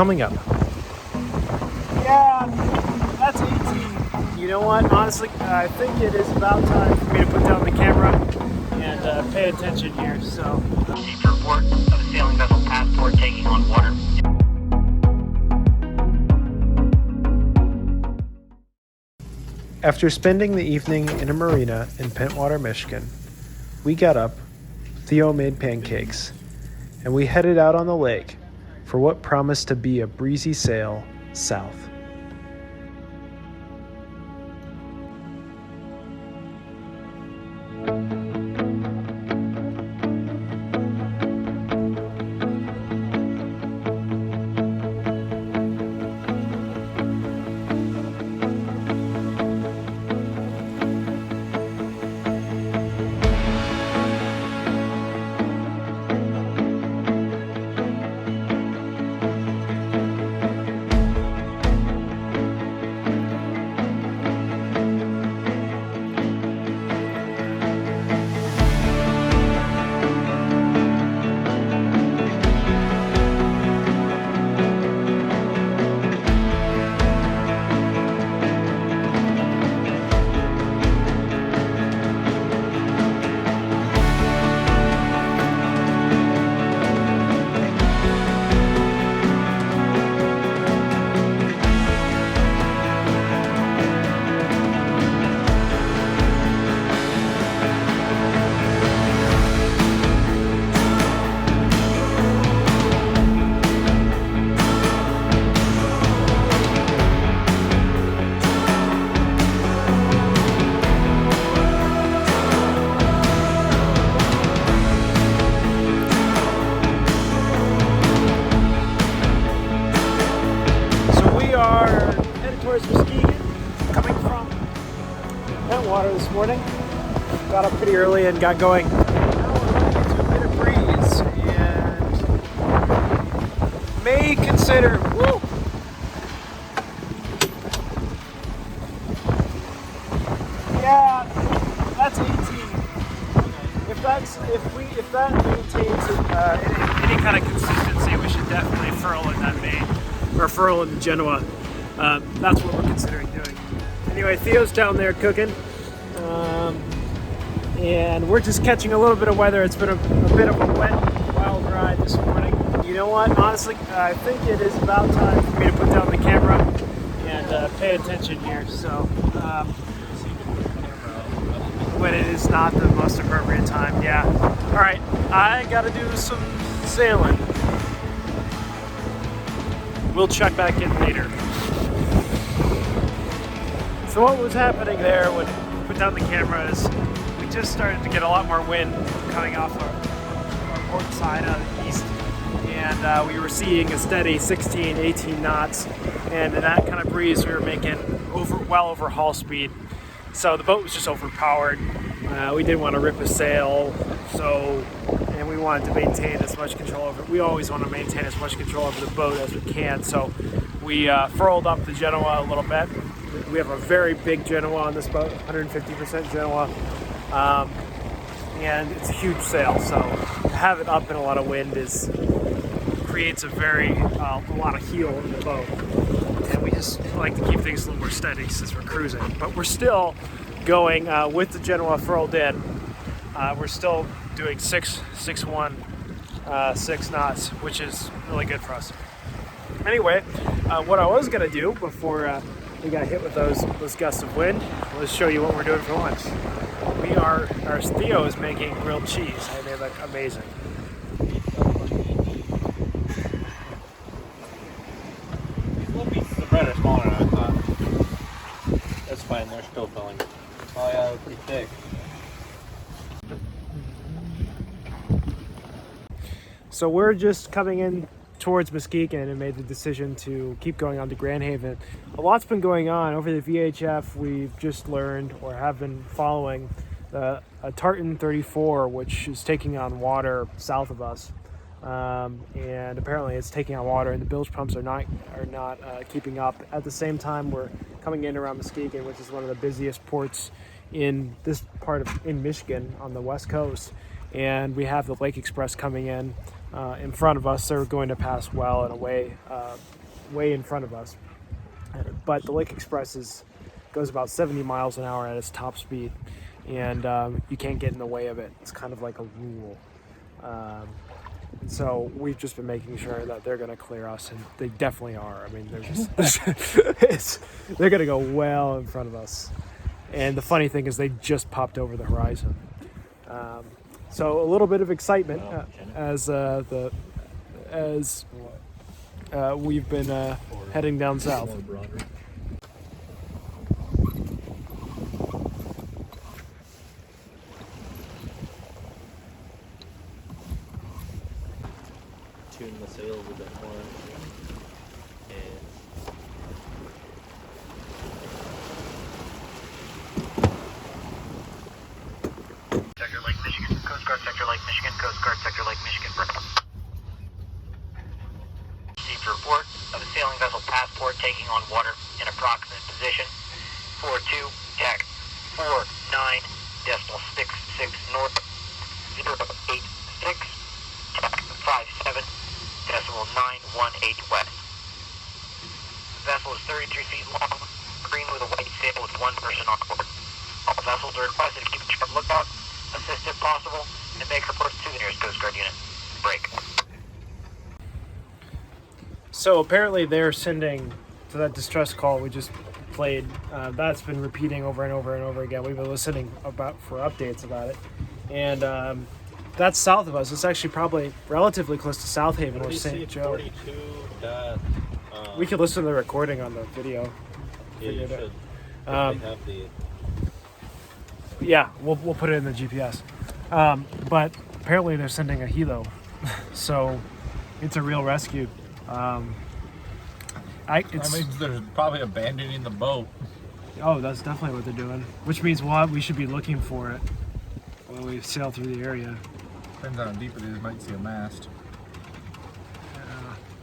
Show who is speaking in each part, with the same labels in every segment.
Speaker 1: coming up.
Speaker 2: Yeah, that's 18. You know what? Honestly, I think it is about time for me to put down the camera and pay attention here. So,
Speaker 3: Received a report of a sailing vessel passport taking on water.
Speaker 1: After spending the evening in a marina in Pentwater, Michigan, we got up, Theo made pancakes, and we headed out on the lake for what promised to be a breezy sail south.
Speaker 2: Pentwater this morning. Got up pretty early and got going. Now we're running into a bit of breeze and may consider. Woo! Yeah, that's 18. If that maintains any kind of consistency, we should definitely furl in that main or furl in the Genoa. That's what we're considering doing. Anyway, Theo's down there cooking, and we're just catching a little bit of weather. It's been a bit of a wet, wild ride this morning. You know what? Honestly, I think it is about time for me to put down the camera and pay attention here. So, when it is not the most appropriate time, yeah. All right, I got to do some sailing. We'll check back in later. So what was happening there when we put down the camera is we just started to get a lot more wind coming off our port side out of the east, and we were seeing a steady 16, 18 knots, and in that kind of breeze we were making well over hull speed. So the boat was just overpowered. We didn't want to rip a sail, and we wanted to maintain as much control over it. We always want to maintain as much control over the boat as we can, so we furled up the Genoa a little bit. We have a very big Genoa on this boat, 150% Genoa, and it's a huge sail, so to have it up in a lot of wind creates a lot of heel in the boat, and we just like to keep things a little more steady since we're cruising. But we're still going with the Genoa furled in. We're still doing 6 knots, which is really good for us. Anyway, what I was gonna do before we got hit with those gusts of wind, let's show you what we're doing for lunch. Our Theo is making grilled cheese, and they look amazing.
Speaker 4: These little pieces of bread are smaller than I thought. That's fine, they're still filling. Oh yeah, they're pretty thick.
Speaker 2: So we're just coming in towards Muskegon and made the decision to keep going on to Grand Haven. A lot's been going on over the VHF. We've just learned or have been following a Tartan 34, which is taking on water south of us, and apparently it's taking on water, and the bilge pumps are not keeping up. At the same time, we're coming in around Muskegon, which is one of the busiest ports in this part in Michigan on the west coast, and we have the Lake Express coming in front of us. They're going to pass well and away, way in front of us. But the Lake Express goes about 70 miles an hour at its top speed, and you can't get in the way of it. It's kind of like a rule. So we've just been making sure that they're going to clear us, and they definitely are. I mean, they're going to go well in front of us. And the funny thing is, they just popped over the horizon. So a little bit of excitement as we've been heading down south.
Speaker 4: Tune the sails a bit more. And
Speaker 3: Sector Lake Michigan, Coast Guard Sector Lake Michigan, Coast Guard Sector Lake Michigan. Received a report of a sailing vessel passport taking on water in approximate position 42 tech 49.66 north 086 57 decimal 918 west. The vessel is 33 feet long, green with a white sail with one person on board. All vessels are requested to keep a sharp lookout, assist if possible, and make reports to the nearest Coast Guard unit. Break.
Speaker 2: So apparently they're sending to that distress call we just played. That's been repeating over and over and over again. We've been listening for updates about it, and that's south of us. It's actually probably relatively close to South Haven or St. Joe.
Speaker 4: 42.
Speaker 2: We could listen to the recording on the video.
Speaker 4: Yeah, you should. They have the.
Speaker 2: Yeah, we'll put it in the GPS. But apparently they're sending a helo, so it's a real rescue.
Speaker 5: That means they're probably abandoning the boat.
Speaker 2: Oh, that's definitely what they're doing. Which means we should be looking for it when we sail through the area.
Speaker 5: Depends on how deep it is, might see a mast.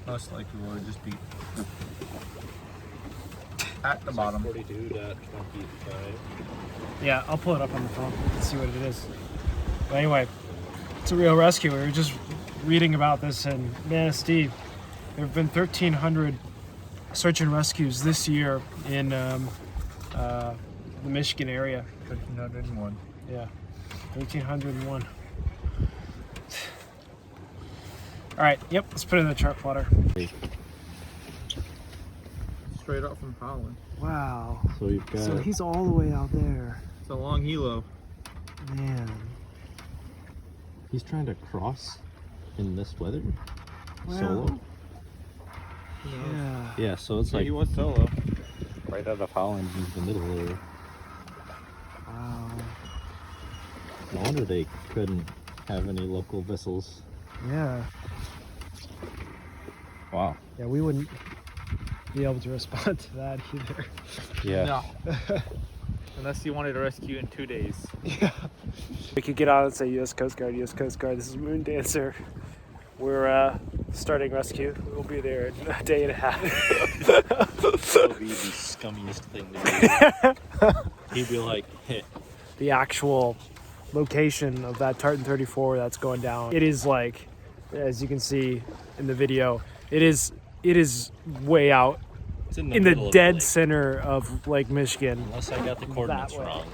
Speaker 5: Most likely will just be at the bottom.
Speaker 4: 42.25.
Speaker 2: Yeah, I'll pull it up on the phone and see what it is. But anyway, it's a real rescue. We were just reading about this in Manistee. There have been 1,300 search and rescues this year in the Michigan area.
Speaker 5: 1,301.
Speaker 2: Yeah, 1,301. All right, yep, let's put it in the chart plotter.
Speaker 5: Straight up from Holland.
Speaker 2: Wow.
Speaker 4: So we've got.
Speaker 2: So he's all the way out there.
Speaker 5: It's a long helo.
Speaker 2: Man.
Speaker 4: He's trying to cross in this weather.
Speaker 2: Wow.
Speaker 4: Solo.
Speaker 2: Yeah.
Speaker 4: Yeah, so it's
Speaker 5: So
Speaker 4: like
Speaker 5: he was solo.
Speaker 4: right out of Holland in the middle there.
Speaker 2: Wow.
Speaker 4: No wonder they couldn't have any local vessels.
Speaker 2: Yeah.
Speaker 4: Wow.
Speaker 2: Yeah, we wouldn't be able to respond to that either.
Speaker 4: Yeah.
Speaker 5: No. Unless you wanted to rescue in 2 days.
Speaker 2: Yeah. We could get on and say U.S. Coast Guard, U.S. Coast Guard, this is Moon Dancer. We're starting rescue. We'll be there in a day and a half.
Speaker 4: That would be the scummiest thing to do. He'd be like, hey.
Speaker 2: The actual location of that Tartan 34 that's going down. It is like, as you can see in the video, it is way out
Speaker 4: It's in
Speaker 2: in
Speaker 4: middle
Speaker 2: the
Speaker 4: of
Speaker 2: dead
Speaker 4: lake.
Speaker 2: center of Lake Michigan.
Speaker 4: Unless I got the coordinates
Speaker 2: way.
Speaker 4: wrong.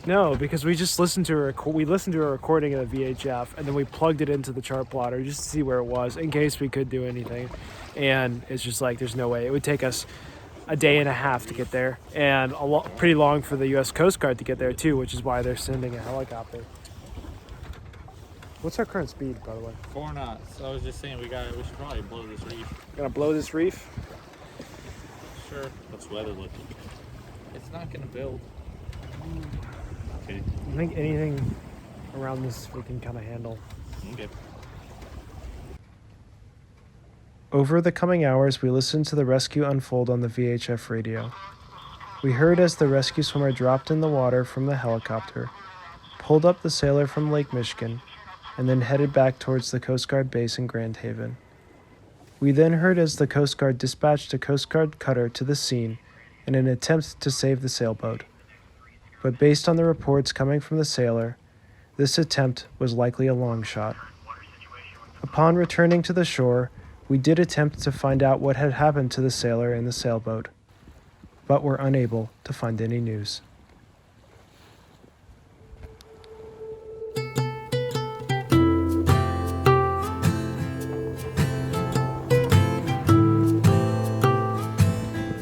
Speaker 2: No, because we just listened to a recording of the VHF, and then we plugged it into the chart plotter just to see where it was in case we could do anything. And it's just like there's no way. It would take us a day and a half to get there, and pretty long for the U.S. Coast Guard to get there too, which is why they're sending a helicopter. What's our current speed, by the way?
Speaker 5: 4 knots. I was just saying we should probably blow this reef.
Speaker 2: Gonna blow this reef?
Speaker 5: Sure.
Speaker 4: What's weather looking?
Speaker 5: It's not gonna build.
Speaker 4: Okay.
Speaker 2: I think anything around this we can kind of handle.
Speaker 4: Okay.
Speaker 1: Over the coming hours, we listened to the rescue unfold on the VHF radio. We heard as the rescue swimmer dropped in the water from the helicopter, pulled up the sailor from Lake Michigan, and then headed back towards the Coast Guard base in Grand Haven. We then heard as the Coast Guard dispatched a Coast Guard cutter to the scene in an attempt to save the sailboat. But based on the reports coming from the sailor, this attempt was likely a long shot. Upon returning to the shore, we did attempt to find out what had happened to the sailor in the sailboat, but were unable to find any news.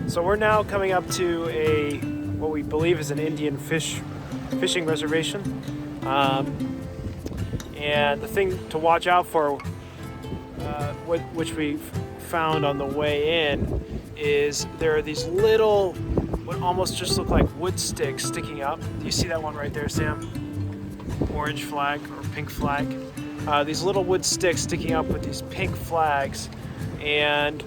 Speaker 2: So we're now coming up to what we believe is an Indian fishing reservation. And the thing to watch out for, which we found on the way in, is there are these little, what almost just look like wood sticks sticking up. Do you see that one right there, Sam? Orange flag or pink flag. These little wood sticks sticking up with these pink flags, and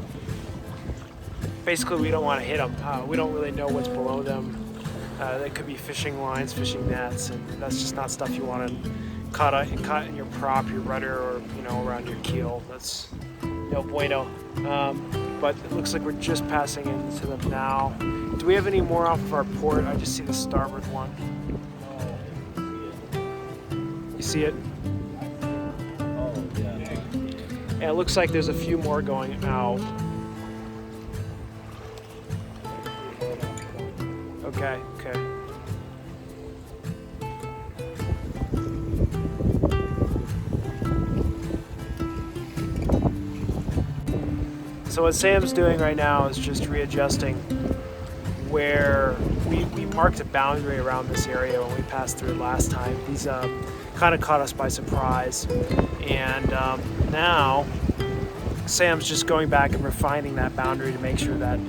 Speaker 2: basically we don't want to hit them. We don't really know what's below them. They could be fishing lines, fishing nets, and that's just not stuff you want to caught in your prop, your rudder, or around your keel. That's no bueno. But it looks like we're just passing into them now. Do we have any more off of our port? I just see the starboard one. You see it?
Speaker 4: Oh, yeah.
Speaker 2: And it looks like there's a few more going out. Okay. So what Sam's doing right now is just readjusting where we marked a boundary around this area when we passed through it last time. These kind of caught us by surprise, and now Sam's just going back and refining that boundary to make sure that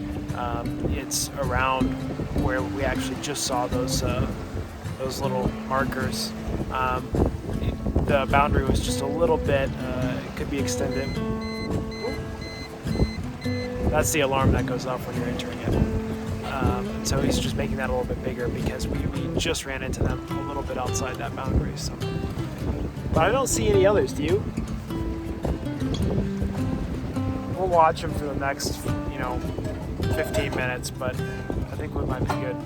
Speaker 2: it's around where we actually just saw those little markers. The boundary was just a little bit, it could be extended. That's the alarm that goes off when you're entering it. So he's just making that a little bit bigger because we just ran into them a little bit outside that boundary. So, but I don't see any others, do you? We'll watch them for the next, 15 minutes, but I think we might be good.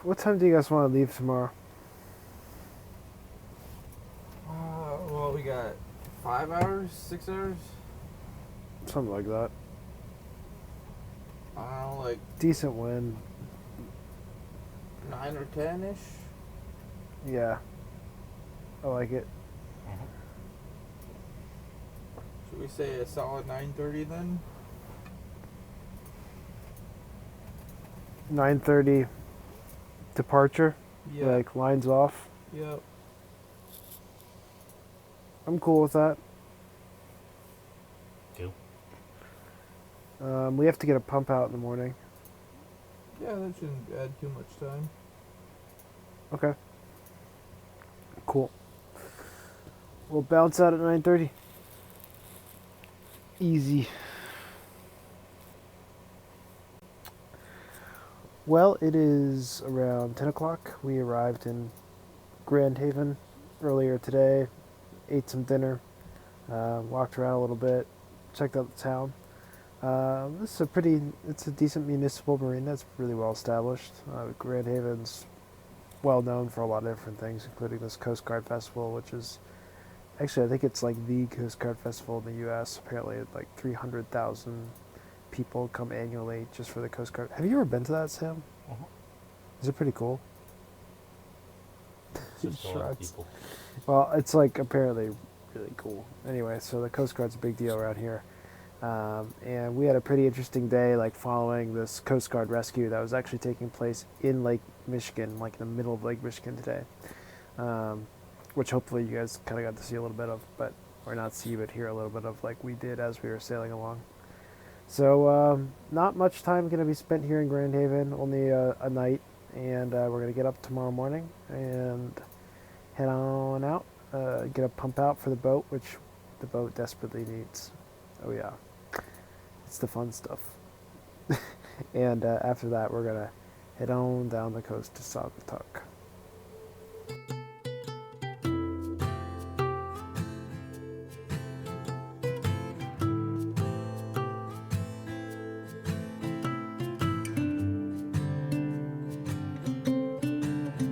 Speaker 1: What time do you guys want to leave tomorrow?
Speaker 6: Well, we got 5 hours, 6 hours.
Speaker 1: Something like that.
Speaker 6: I don't know, like
Speaker 1: Decent wind.
Speaker 6: 9 or 10-ish.
Speaker 1: Yeah. I like it.
Speaker 6: Should we say a solid 9:30 then?
Speaker 1: 9:30 departure.
Speaker 6: Yeah.
Speaker 1: Like lines off.
Speaker 6: Yep.
Speaker 1: I'm cool with that.
Speaker 4: Two.
Speaker 1: We have to get a pump out in the morning.
Speaker 6: Yeah, that shouldn't add too much time.
Speaker 1: Okay. Cool. We'll bounce out at 9:30. Easy. Well, it is around 10 o'clock. We arrived in Grand Haven earlier today, ate some dinner, walked around a little bit, checked out the town. It's a decent municipal marina. It's really well established. Grand Haven's well known for a lot of different things, including this Coast Guard Festival, which is actually, I think it's like the Coast Guard Festival in the U.S. Apparently, like 300,000 people come annually just for the Coast Guard. Have you ever been to that, Sam?
Speaker 4: Uh-huh.
Speaker 1: Is it pretty cool?
Speaker 4: Just a lot of
Speaker 1: Shrugs.
Speaker 4: people.
Speaker 1: Well, it's like apparently really cool. Anyway, so the Coast Guard's a big deal around here. And we had a pretty interesting day, like following this Coast Guard rescue that was actually taking place in Lake Michigan, like in the middle of Lake Michigan today. which hopefully you guys kind of got to see a little bit of, or not see, but hear a little bit of, like we did as we were sailing along. So not much time going to be spent here in Grand Haven, only a night, and we're going to get up tomorrow morning and head on out, get a pump out for the boat, which the boat desperately needs. Oh yeah, it's the fun stuff. And after that, we're going to head on down the coast to Saugatuck.